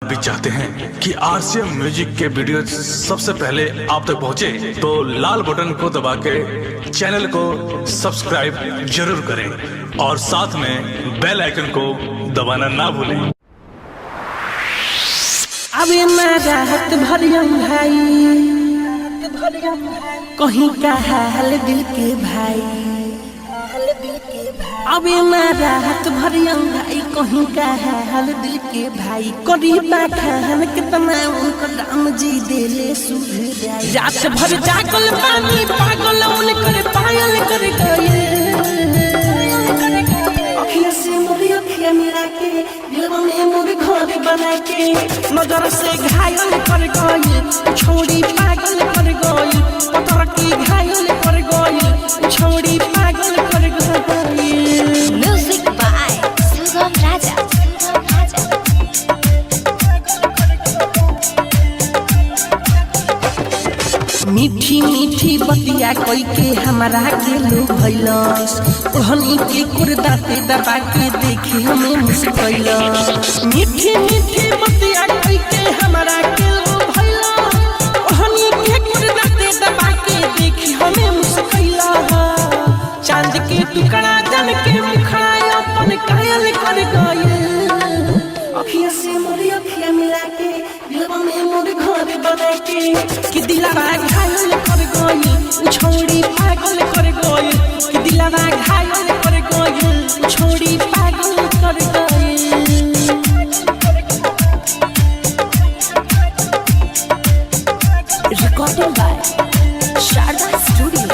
भी चाहते हैं कि आरसीएम म्यूजिक के वीडियो सबसे पहले आप तक पहुंचे, तो लाल बटन को दबा के चैनल को सब्सक्राइब जरूर करें और साथ में बेल आइकन को दबाना ना भूलें। अबे राहत भरियम भाई, कहीं का हाल दिल के भाई। अबे राहत भरियम भाई, कहीं का हाल दिल के भाई। करीबा खान कितना उनको राम जी देले सुधराई। रात भर जागल पानी पागल उनकर पायल कर गए। अखियाँ से मोरी अखियाँ मिला के दिल में मोरी घर बना के नजर से घायल कर गए। छोड़ी पागल कर गए, पतर की घायल कर गए। छोड़ी पागल कर गए। Music by Sugam Raja. मीठी मीठी बतिया कोई के हमारा के लो भइलस। ओढ़नी के कुर्दाते दबा के देखे हमें मुस्कइलस। मीठी मीठी बतिया कोई के हमारा के लो भइलस। ओढ़नी के कुर्दाते दबा के देखे हमें मुस्कइलस। चांद के टुकड़ा जन के मुखड़ा अपन कायल कर गए। अखियाँ से मोरी अखियाँ मिला के दिल में मोर घर बना के कि दिलवा घायल कर गए। छोड़ी पागल कर गए, कि दिलवा घायल कर गए। छोड़ी पागल कर गए। Recorded by Sharda Studio,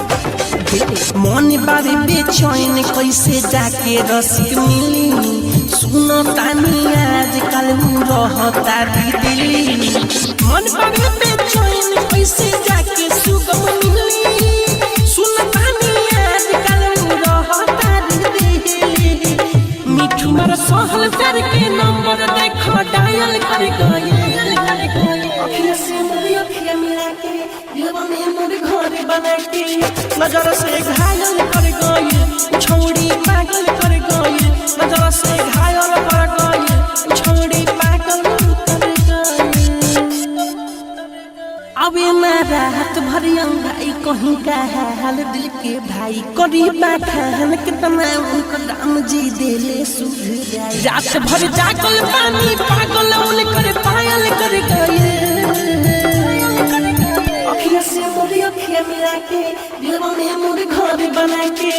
Delhi. मन बारे बेचैन कैसे जाके रसिक मिली। सुनो तानी आजकल रहता दिल्ली। मन बारे बेचैन कैसे जाके सुगम मिली। सुनो तानी आजकल रहता दिल्ली। मिठू मर सहल कर के नंबर देखो डायल कर गए। अखियाँ से मोरी अखियाँ मिला के दिल में मोर घर बना के नजर से घायल कर गए। छोड़ी पागल कर गए। नजर से घायल कर गए। छोड़ी पागल कर गए। अबे राहत भरियम भाई, कहीं का हाल दिल के भाई। करीबा खान कितना उनको राम जी देले सुधराई। रात भर जागल पानी पागल उनकर पायल कर गए। अखियाँ से मोरी अखियाँ मिला के दिल में मोर घर बना के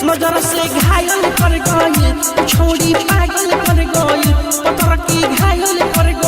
नजर से घायल कर गए। छोड़ी पागल कर गए, पतर की घायल कर गए।